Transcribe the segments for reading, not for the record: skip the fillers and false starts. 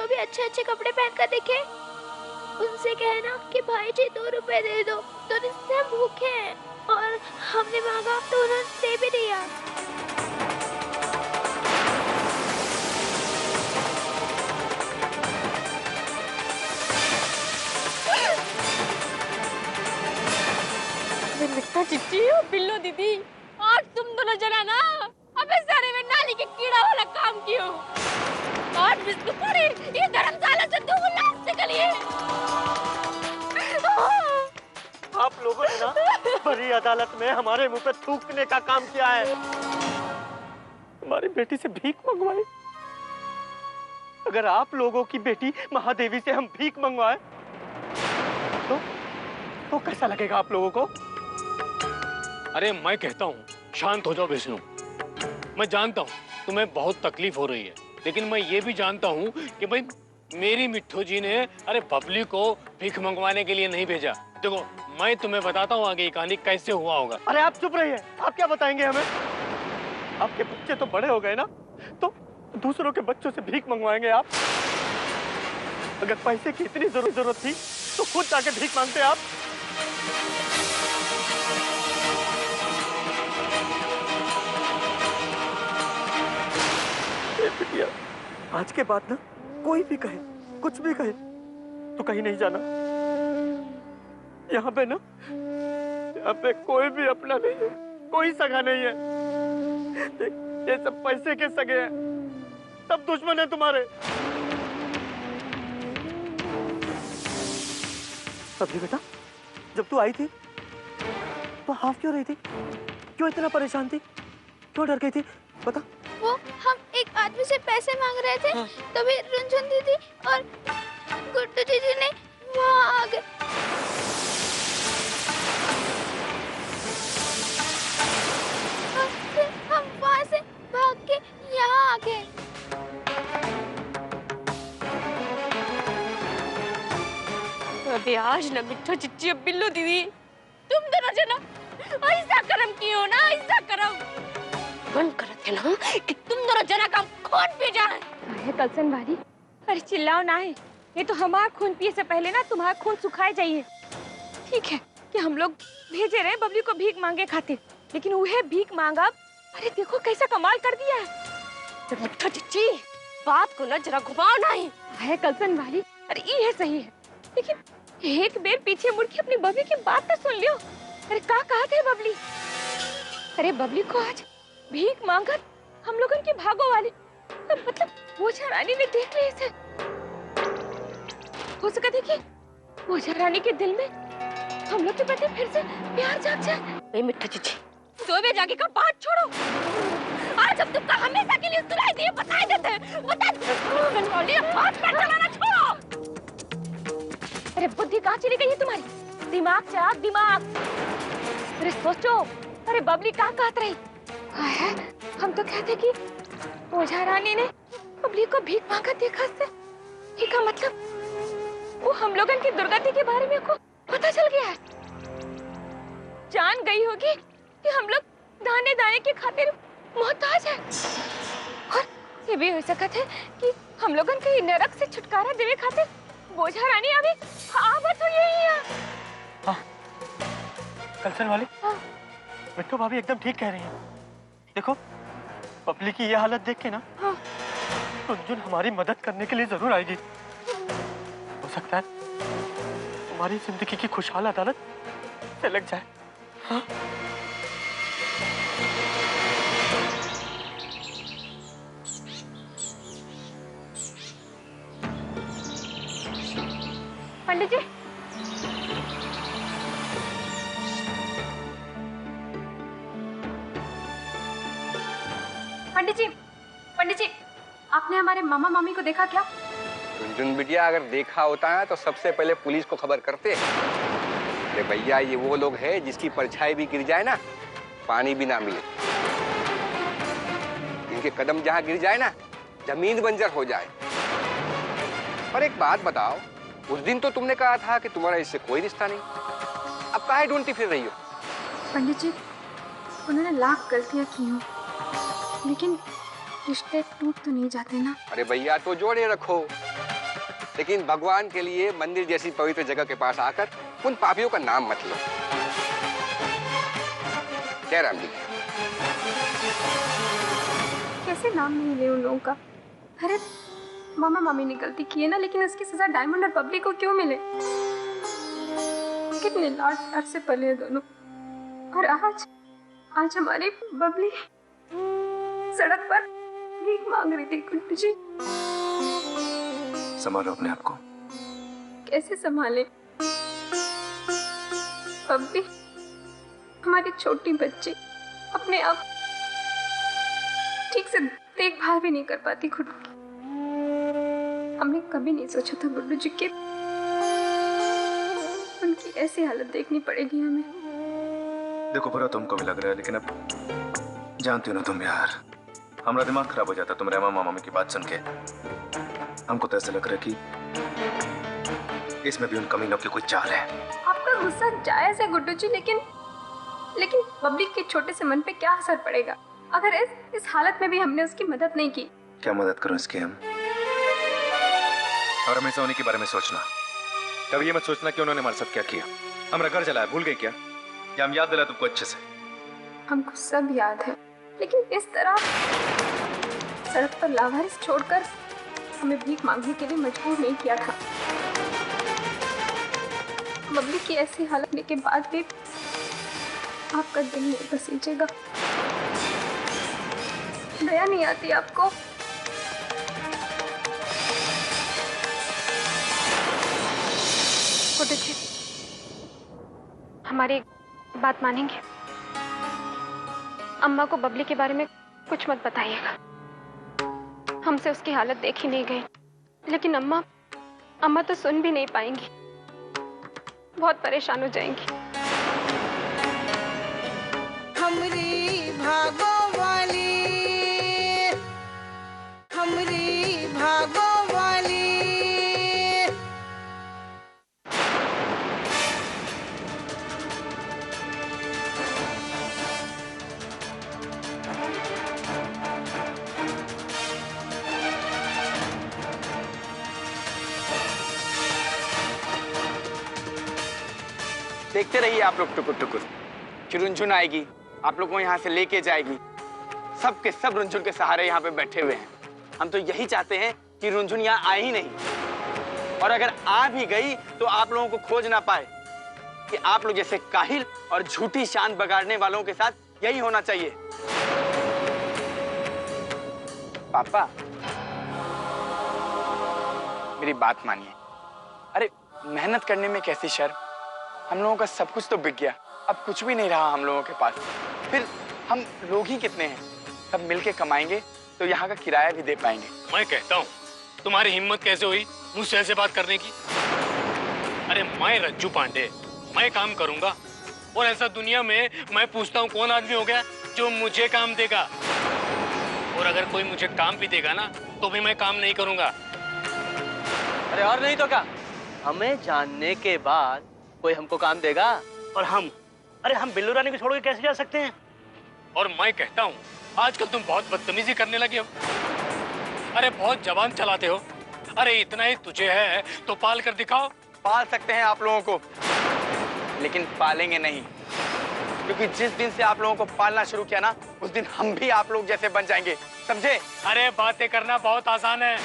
जो भी अच्छे अच्छे कपड़े पहनकर दिखे उनसे कहना कि भाई जी 2 रुपए दे दो, तो इससे हम भूखे हैं। और हमने मांगा तो उन्होंने दे भी दिया। मिट्ठा चिट्ठी और बिल्लो दीदी, आज तुम दोनों जना ना अबे सारे में नाली के कीड़ा वाला काम कियो। आज बिस्कु पड़ी ये धर्मशाला से दूर लाश निकलिए। आप लोगों ने ना बड़ी अदालत में हमारे मुंह पे थूकने का काम किया है। हमारी बेटी से भीख मंगवाई। अगर आप लोगों की बेटी महादेवी से हम भीख मंगवाए तो कैसा लगेगा आप लोगों को? अरे मैं कहता हूँ शांत हो जाओ विष्णु। मैं जानता हूँ तुम्हें बहुत तकलीफ हो रही है, लेकिन मैं ये भी जानता हूँ कि भाई मेरी मिट्ठू जी ने अरे बबली को भीख मंगवाने के लिए नहीं भेजा। देखो मैं तुम्हें बताता हूँ आगे ये कहानी कैसे हुआ होगा। अरे आप चुप रहिए, आप क्या बताएंगे हमें? आपके बच्चे तो बड़े हो गए ना, तो दूसरों के बच्चों से भीख मंगवाएंगे आप? अगर पैसे की इतनी जरूरत थी तो खुद जाके भीख मांगते आप। बिटिया, आज के बाद ना कोई भी कहे, कुछ भी कहे, तो कहीं नहीं जाना। यहाँ पे ना, यहाँ पे कोई भी अपना नहीं है, कोई सगा नहीं है। ये सब पैसे के सगे हैं, सब दुश्मन है तुम्हारे। अभी बेटा, जब तू आई थी तो हाफ क्यों रही थी? क्यों इतना परेशान थी? क्यों डर गई थी? बता। वो हम एक आदमी से पैसे मांग रहे थे, तभी रुनझुन दीदी और गुड्डू दीदी ने वहाँ आ गए। हम वहाँ से भाग के यहाँ आ गए। अबे आज ना मिट्ठा चिट्ठी और बिल्लो दीदी, तुम दोनों जना ऐसा कर्म कियो ना, ऐसा कर्म मन करते ना कि तुम दोनों जना का खून पी जाए। अरे कलसन भाई, अरे चिल्लाओ ना है, ये तो हमारा खून पिए से पहले ना तुम्हारा खून सुखाए जाइए। ठीक है कि हम लोग भेजे रहे बबली को भीख मांगे खातिर, लेकिन वह भीख मांगा, अरे देखो कैसा कमाल कर दिया है। तो मिट्ठा चिट्ठी बात को ना जरा घुमाओ नहीं। अरे कलसन भाई, अरे ये सही है, लेकिन एक बेर पीछे मुड़ के अपनी बबली की बात तो सुन लियो। अरे क्या कहा थे बबली? अरे बबली को आज भीख मांगत हम लोगों की भागो वाली, तो मतलब ओझा रानी ने देख लिया इसे। हो सका देखिए ओझा रानी के दिल में हम लोग के प्रति फिर से प्यार जाग जाए। मिट्ठा चिट्ठी, सोवे जाके का बात छोड़ो। आज अब तुमका हमेशा के लिए सुनाई दिए बताए देते, बता हाथ पर चलाना छोड़ो। अरे बुद्धि कहाँ चली गई है तुम्हारी? दिमाग चला दिमाग। अरे सोचो, अरे बबली कहाँ कहत रही? हम तो कहते कि ओझा रानी ने बबली को भीख मांगा देखा से, क्या मतलब वो हम लोगन की दुर्गति के बारे में को पता चल गया है। जान गई होगी कि हम लोग दाने दाने के खातिर मोहताज है, और ये भी हो सकता है कि हम लोगन के नरक से छुटकारा देवे खातिर ओझा रानी अभी आवत हुई है। हाँ, कलसन वाली, मिट्टू भाभी एकदम ठीक कह रही है। देखो बबली की ये हालत देख के ना, रुनझुन हमारी मदद करने के लिए जरूर आएगी। हो सकता है तुम्हारी जिंदगी की खुशहाल अदालत से लग जाए। हाँ? पंडित जी, पंडित जी, आपने हमारे मामा मामी को देखा क्या? रुनझुन बिटिया, अगर देखा होता है तो सबसे पहले पुलिस को खबर करते। अरे भैया, ये वो लोग हैं जिसकी परछाई भी गिर जाए ना, पानी भी ना मिले। इनके कदम जहाँ गिर जाए ना, जमीन बंजर हो जाए। पर एक बात बताओ, उस दिन तो तुमने कहा था कि तुम्हारा इससे कोई रिश्ता नहीं, अब काहे ढूंढती फिर रही हो? पंडित जी, उन्होंने लाख गलतियां की हों, लेकिन रिश्ते टूट तो नहीं जाते ना। अरे भैया, तो जोड़े रखो। लेकिन भगवान के लिए मंदिर जैसी पवित्र जगह के पास आकर उन पापियों का नाम मत लो। जय राम जी। कैसे नाम नहीं ले उन लोगों का? अरे मामा मामी ने गलती की है ना, लेकिन उसकी सजा डायमंड और बबली को क्यों मिले? कितने लाड प्यार से पले हैं दोनों, और आज हमारी बबली सड़क पर भीख मांग रही थी। गुड्डू जी, संभालो अपने आप को। कैसे संभाले? बबली हमारी छोटी बच्ची अपने आप ठीक से देखभाल भी नहीं कर पाती खुद की। हमने कभी नहीं सोचा था गुड्डू जी कि उनकी ऐसी हालत देखनी पड़ेगी हमें। देखो बुरा तुमको भी लग रहा है, लेकिन अब जानती हो ना तुम यार, हमारा दिमाग खराब हो जाता तुम्हारे मामा मामी की बात सुन के। हमको तो ऐसा लग रहा है कि इसमें भी उन कमीनों की कोई चाल है। आपका गुस्सा जायज है गुड्डू जी, लेकिन बबली के छोटे से मन पे क्या असर पड़ेगा अगर इस हालत में भी हमने उसकी मदद नहीं की? क्या मदद करूं इसकी हम? और हमेशा उन्हीं के बारे में सोचना। कभी ये मत सोचना कि उन्होंने हमारे साथ क्या किया। हमारा घर जलाया, भूल गए क्या? या हम याद दिला तुमको अच्छे से? हमको सब याद है, लेकिन इस तरह सड़क पर लावारिस छोड़कर हमें भीख मांगने के लिए मजबूर नहीं किया था। बबली की ऐसी हालत होने के बाद भी आपका दिल नहीं पसीजेगा? दया नहीं आती आपको? गुड्डू जी, हमारी बात मानेंगे? अम्मा को बबली के बारे में कुछ मत बताइएगा। हमसे उसकी हालत देखी नहीं गई, लेकिन अम्मा तो सुन भी नहीं पाएंगी, बहुत परेशान हो जाएंगी। हमरी भागो वाली, हमरी भागो वाली। देखते रहिए आप लोग टुकुर टुकुर कि रुंझुन आएगी, आप लोग को यहाँ से लेके जाएगी। सब के सब रुंझुन के सहारे यहाँ पे बैठे हुए हैं। हम तो यही चाहते हैं कि रुंझुन यहाँ आए ही नहीं, और अगर आ भी गई तो आप लोगों को खोज ना पाए, कि आप लोग जैसे काहिल और झूठी शान बगाड़ने वालों के साथ यही होना चाहिए। पापा मेरी बात मानिए। अरे मेहनत करने में कैसी शर्म? हम लोगों का सब कुछ तो बिक गया, अब कुछ भी नहीं रहा हम लोगों के पास। फिर हम लोग ही कितने हैं? सब मिलके कमाएंगे तो यहाँ का किराया भी दे पाएंगे। मैं कहता हूँ तुम्हारी हिम्मत कैसे हुई मुझसे ऐसे बात करने की? अरे मैं रज्जू पांडे, मैं काम करूंगा, और ऐसा दुनिया में मैं पूछता हूँ कौन आदमी हो गया जो मुझे काम देगा? और अगर कोई मुझे काम भी देगा ना तो भी मैं काम नहीं करूंगा। अरे और नहीं तो क्या, हमें जानने के बाद कोई हमको काम देगा? और हम, अरे हम बिल्लू रानी को छोड़ के कैसे जा सकते हैं? और मैं कहता हूँ आजकल तुम बहुत बदतमीजी करने लगे हो। अरे बहुत जबान चलाते हो। अरे इतना ही तुझे है तो पाल कर दिखाओ। पाल सकते हैं आप लोगों को, लेकिन पालेंगे नहीं, क्योंकि जिस दिन से आप लोगों को पालना शुरू किया ना, उस दिन हम भी आप लोग जैसे बन जाएंगे, समझे? अरे बातें करना बहुत आसान है,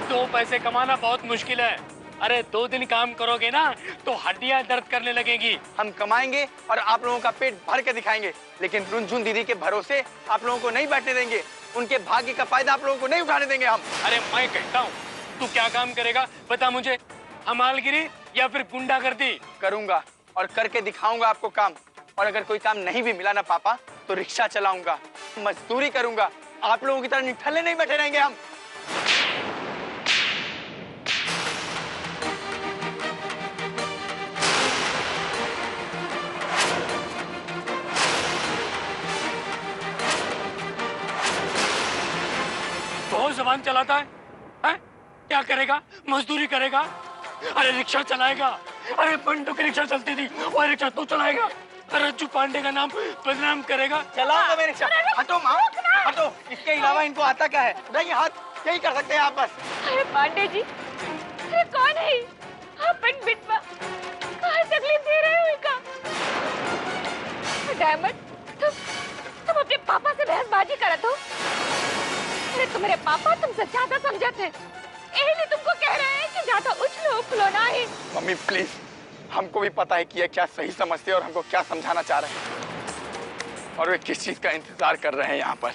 2 पैसे कमाना बहुत मुश्किल है। अरे 2 दिन काम करोगे ना तो हड्डियां दर्द करने लगेंगी। हम कमाएंगे और आप लोगों का पेट भर के दिखाएंगे, लेकिन रुंझुन दीदी के भरोसे आप लोगों को नहीं बैठने देंगे। उनके भाग्य का फायदा आप लोगों को नहीं उठाने देंगे हम। अरे मैं कहता हूँ तू क्या काम करेगा बता मुझे, हमालगिरी या फिर गुंडागर्दी? करूंगा और करके दिखाऊंगा आपको काम। और अगर कोई काम नहीं भी मिला ना पापा, तो रिक्शा चलाऊंगा, मजदूरी करूंगा। आप लोगों की तरह निठल्ले नहीं बैठे रहेंगे हम। बहुत जबान चलाता है, हैं? क्या करेगा? मजदूरी करेगा? अरे रिक्शा चलाएगा। अरे बंटू की रिक्शा चलती थी, वो रिक्शा तू चलाएगा? रज्जू पांडे का नाम बदनाम करेगा। चलाऊंगा मैं रिक्शा। हटो माँ, हटो। इसके अलावा इनको आता क्या है? उठाइए हाथ, यही कर सकते हैं आप बस। अरे पांडे जी, अरे कौन है? अपन बिटवा कहाँ तकलीफ दे रहे हो इनका? डायमंड, तुम अपने पापा से बहसबाजी करत हो? अरे तुम्हारे पापा तुमसे ज्यादा समझते हैं, यही तुमको कह रहे हैं कि ज्यादा उछलो उछलो ना ही। मम्मी प्लीज, हमको भी पता है कि ये क्या सही समझते हैं और हमको क्या समझाना चाह रहे हैं, और वे किस चीज का इंतजार कर रहे हैं यहाँ पर।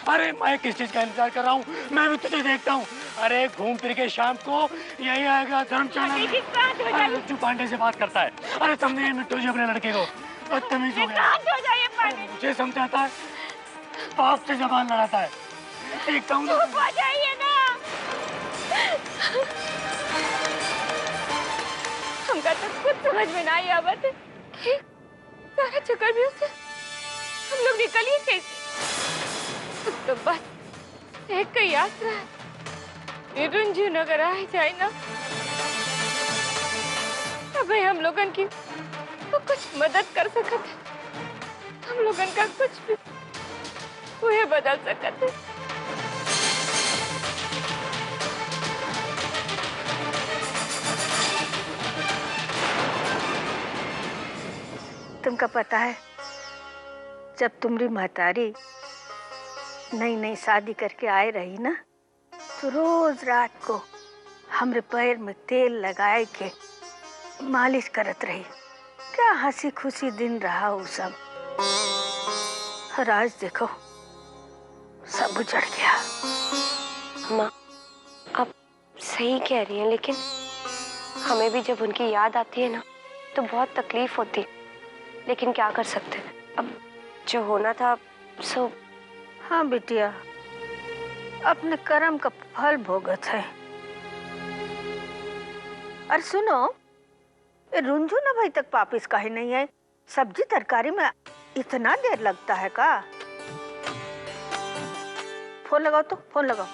अरे मैं किस चीज का इंतजार कर रहा हूँ? मैं भी तुझे देखता हूँ। अरे घूम फिर के शाम को यही आएगा धर्मशाला में। रज्जू पांडे से बात करता है। अरे समझे मिट्टू जी अपने लड़के को बदतमीज हो गया। मुझे समझाता है, बाप से जबान लड़ाता है। देखता हूँ हमका तो कुछ समझ में नहीं आवत है कि सारा चक्कर भी उससे हम लोग निकलिए कैसे। तो बस एक ही यात्रा है, रुंझुन अगर आ जाए ना तब हम लोगन की तो कुछ मदद कर सकते, हम लोगन का कुछ भी वह बदल सकते। तुमका पता है, जब तुम्हारी महतारी नई नई शादी करके आए रही ना, तो रोज रात को हमरे पैर में तेल लगाए के मालिश करत रही। क्या हंसी खुशी दिन रहा वो सब। और आज देखो सब उजड़ गया। माँ, आप सही कह रही हैं, लेकिन हमें भी जब उनकी याद आती है ना तो बहुत तकलीफ होती। लेकिन क्या कर सकते हैं, अब जो होना था सो। हाँ बिटिया, अपने कर्म का फल भोगत है। अरे सुनो, रुंझुन अभी तक वापिस काहे नहीं है? सब्जी तरकारी में इतना देर लगता है का? फोन लगाओ तो, फोन लगाओ।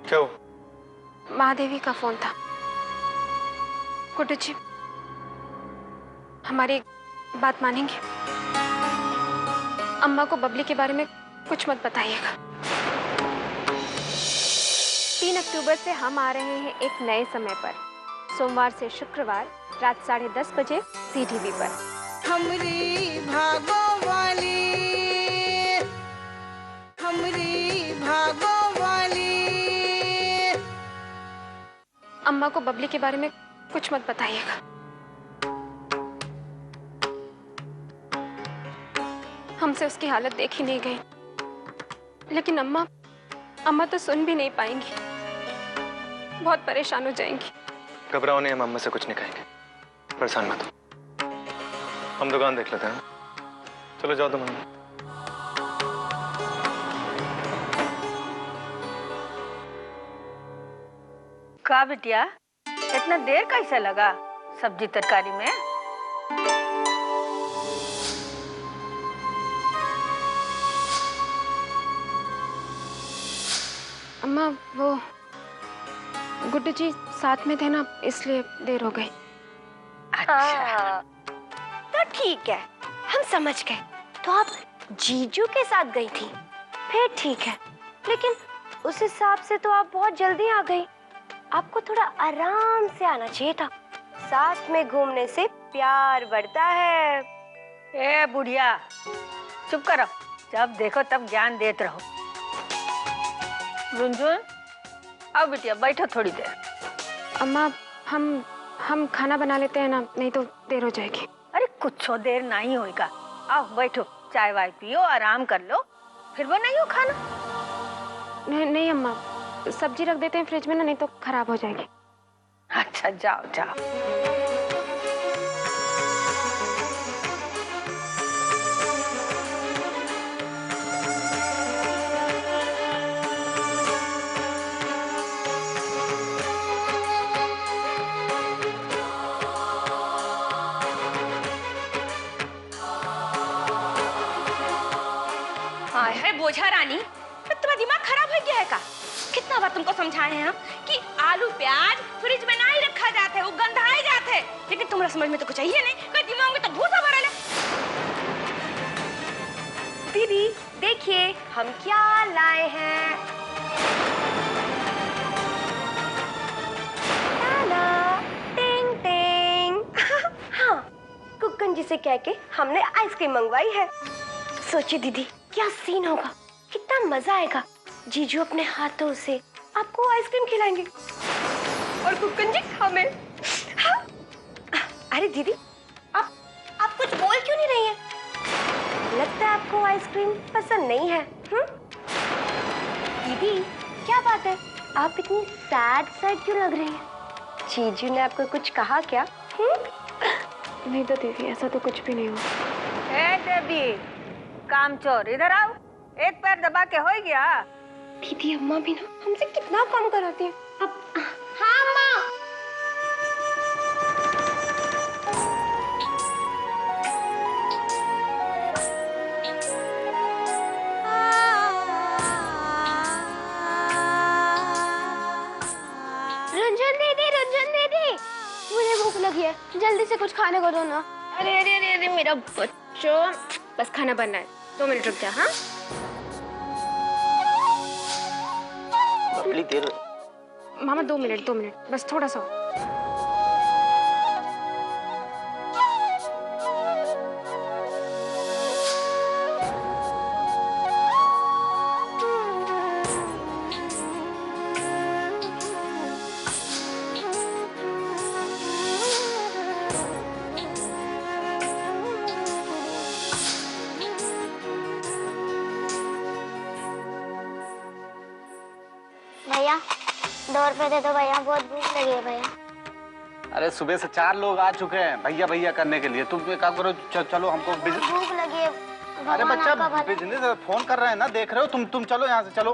क्या हो? महादेवी का फोन था। गुड्डू जी, हमारी बात मानेंगे? अम्मा को बबली के बारे में कुछ मत बताइएगा। 3 अक्टूबर से हम आ रहे हैं एक नए समय पर, सोमवार से शुक्रवार रात 10:30 बजे CTV पर। हमरी भागो वाली, हमरी भागो वाली। अम्मा को बबली के बारे में कुछ मत बताइएगा। हमसे उसकी हालत देखी नहीं गई, लेकिन अम्मा तो सुन भी नहीं पाएंगी, बहुत परेशान हो जाएंगी। घबराओ नहीं, हम अम्मा से कुछ नहीं कहेंगे, परेशान मत हो। हम दुकान देख लेते हैं। चलो जाओ तुम अंदर। का बिटिया, इतना देर कैसे लगा सब्जी तरकारी में? अम्मा, वो गुड्डू जी साथ में थे ना, इसलिए देर हो गई। अच्छा, तो ठीक है, हम समझ गए। तो आप जीजू के साथ गई थी, फिर ठीक है, लेकिन उस हिसाब से तो आप बहुत जल्दी आ गई। आपको थोड़ा आराम से आना चाहिए था। साथ में घूमने से प्यार बढ़ता है। ए बुढ़िया, चुप करो, जब देखो तब ज्ञान देते रहो। रुंझुन, आओ बिटिया, बैठो थोड़ी देर। अम्मा, हम खाना बना लेते हैं ना, नहीं तो देर हो जाएगी। अरे कुछ देर नहीं होएगा, आओ बैठो, चाय वाय पियो, आराम कर लो, फिर बनाइयो खाना। नहीं अम्मा, सब्जी रख देते हैं फ्रिज में ना, नहीं तो खराब हो जाएगी। अच्छा जाओ जाओ। बोझा रानी, तो तुम्हारा दिमाग खराब हो गया है का? कितना बार तुमको समझाए हैं हम कि आलू प्याज फ्रिज में ना ही रखा जाते है, वो गंधाए जाते है, लेकिन तुम्हारा समझ में तो कुछ चाहिए नहीं। कोई दिमाग में तो भूसा भरा ले। दीदी देखिए हम क्या लाए हैं। ताला, टिंग टिंग। हाँ, कुक्कन जी से कह के हमने आइसक्रीम मंगवाई है। सोचिए दीदी क्या सीन होगा, कितना मजा आएगा। जीजू अपने हाथों से आपको आइसक्रीम खिलाएंगे और कुक्कन जी हमें। हाँ। अरे दीदी आप कुछ बोल क्यों नहीं रही हैं? लगता है आपको आइसक्रीम पसंद नहीं है। दीदी क्या बात है, आप इतनी सैड क्यों लग रही हैं? जीजू ने आपको कुछ कहा क्या? नहीं तो दीदी, ऐसा तो कुछ भी नहीं हुआ। ए देवी, कामचोर इधर आओ। एक पैर दबा के हो गया। दीदी अम्मा भी ना हमसे कितना काम कराती है। अब हाँ अम्मा। रंजन दीदी, मुझे भूख लगी है, जल्दी से कुछ खाने को दो ना। अरे अरे अरे अरे मेरा बच्चों, बस खाना बनना है, 2 मिनट रुक जा। हाँ बबली देर। मामा 2 मिनट बस थोड़ा सा। भैया 2 रुपए दे दो भैया, बहुत भूख लगी है भैया। अरे सुबह से 4 लोग आ चुके हैं भैया भैया करने के लिए। तुम क्या करो, चलो हमको भूख लगी है। अरे बच्चा बिजनेस फोन कर रहे हैं ना, देख रहे हो तुम चलो यहाँ से चलो।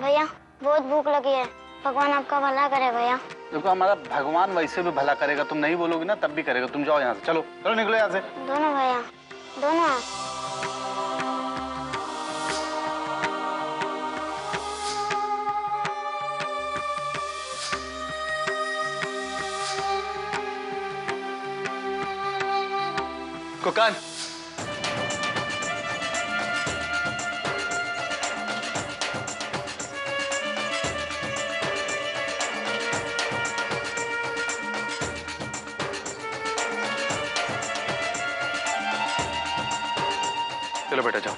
भैया बहुत भूख लगी है, भगवान आपका भला करे भैया। देखो हमारा भगवान वैसे भी भला करेगा, तुम नहीं बोलोगे ना तब भी करेगा। तुम जाओ यहाँ से, चलो चलो निकलो यहाँ से। दोनों भैया, दोनों। कुकान, चलो बेटा जाओ।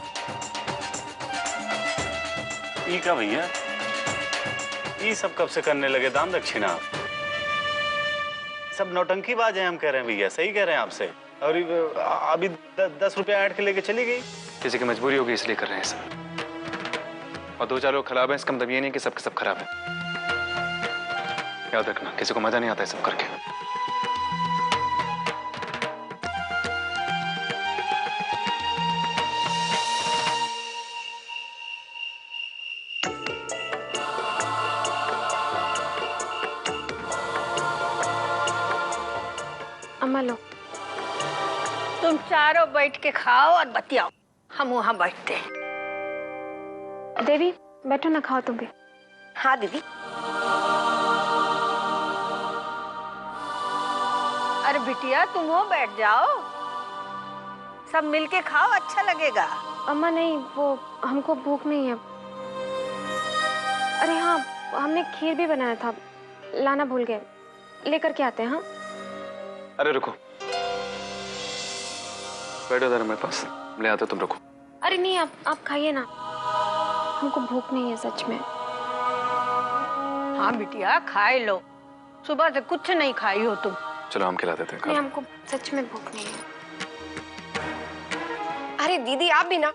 ई का भैया, ये सब कब से करने लगे दान दक्षिणा? सब नौटंकीबाज हैं हम कह रहे हैं भैया, सही कह रहे हैं आपसे। और अभी 10 रुपया ऐड के लेके चली गई। किसी की मजबूरी होगी इसलिए कर रहे हैं सब। और 2-4 लोग खराब हैं इसका मतलब ये नहीं कि सबके सब खराब है। याद रखना, किसी को मजा नहीं आता है सब करके। अम्मा लो। तुम चारों बैठ के खाओ और बतियाओ, हम वहाँ बैठते हैं। देवी बैठो ना, खाओ तुम भी। हाँ दीदी। अरे बिटिया तुम वो बैठ जाओ, सब मिलके खाओ, अच्छा लगेगा। अम्मा नहीं, वो हमको भूख नहीं है। अरे हाँ, हमने खीर भी बनाया था, लाना भूल गए, लेकर के आते हैं। हाँ अरे रुको, बैठो इधर मेरे पास, ले आते तुम। रुको। अरे नहीं, आप खाइए ना, हमको भूख नहीं है सच में। हाँ बिटिया खाए लो, सुबह से कुछ नहीं खाई हो तुम। चलो हम खिला देते हैं। नहीं, हमको सच में भूख नहीं है। अरे दीदी आप भी ना,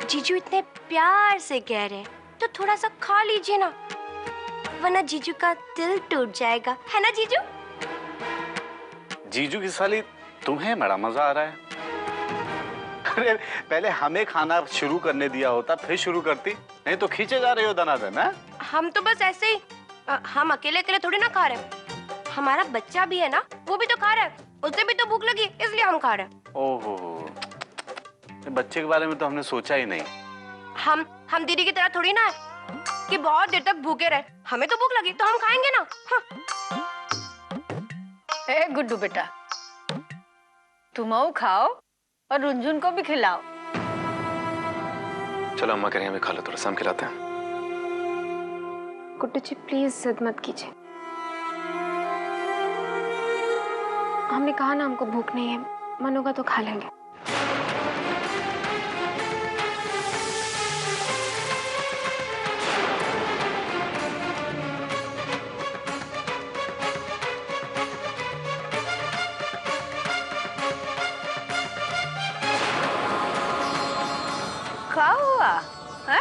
जीजू इतने प्यार से कह रहे हैं तो थोड़ा सा खा लीजिए ना, वरना जीजू का दिल टूट जाएगा, है ना जीजू? जीजू की साली तुम्हें बड़ा मजा आ रहा है। अरे पहले हमें खाना शुरू करने दिया होता फिर शुरू करती, नहीं तो खींचे जा रहे हो दनादन। है हम तो बस ऐसे ही, हम अकेले अकेले थोड़ी ना खा रहे हैं, हमारा बच्चा भी है ना, वो भी तो खा रहा है, उसे भी तो भूख लगी इसलिए हम खा रहे हैं। ओहो, बच्चे के बारे में तो हमने सोचा ही नहीं। हम हम दीदी की तरह थोड़ी ना है कि बहुत देर तक भूखे रहे। हमें तो भूख लगी तो हम खाएंगे ना। हाँ। ए गुड्डू बेटा, तुम आओ खाओ और रुंझुन को भी खिलाओ। चलो अम्मा कह रही हैं हमें खा लो, थोड़ा शाम खिलाते हैं। गुड्डू जी प्लीज जिद मत कीजिए। हमने कहा ना हमको भूख नहीं है, मन होगा तो खा लेंगे। क्या हुआ है?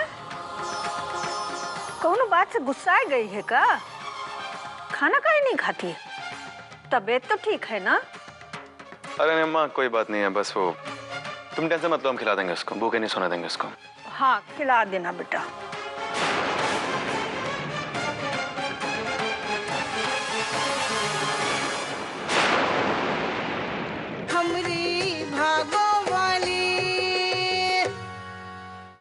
कौन बात से गुस्सा गई है का? खाना काहे नहीं खाती? तबीयत तो ठीक है ना? अरे नहीं अम्मा कोई बात नहीं है, बस वो तुम टेंशन मत लो, हम खिला देंगे उसको, भूखे नहीं सोने देंगे उसको। हाँ खिला देना बेटा।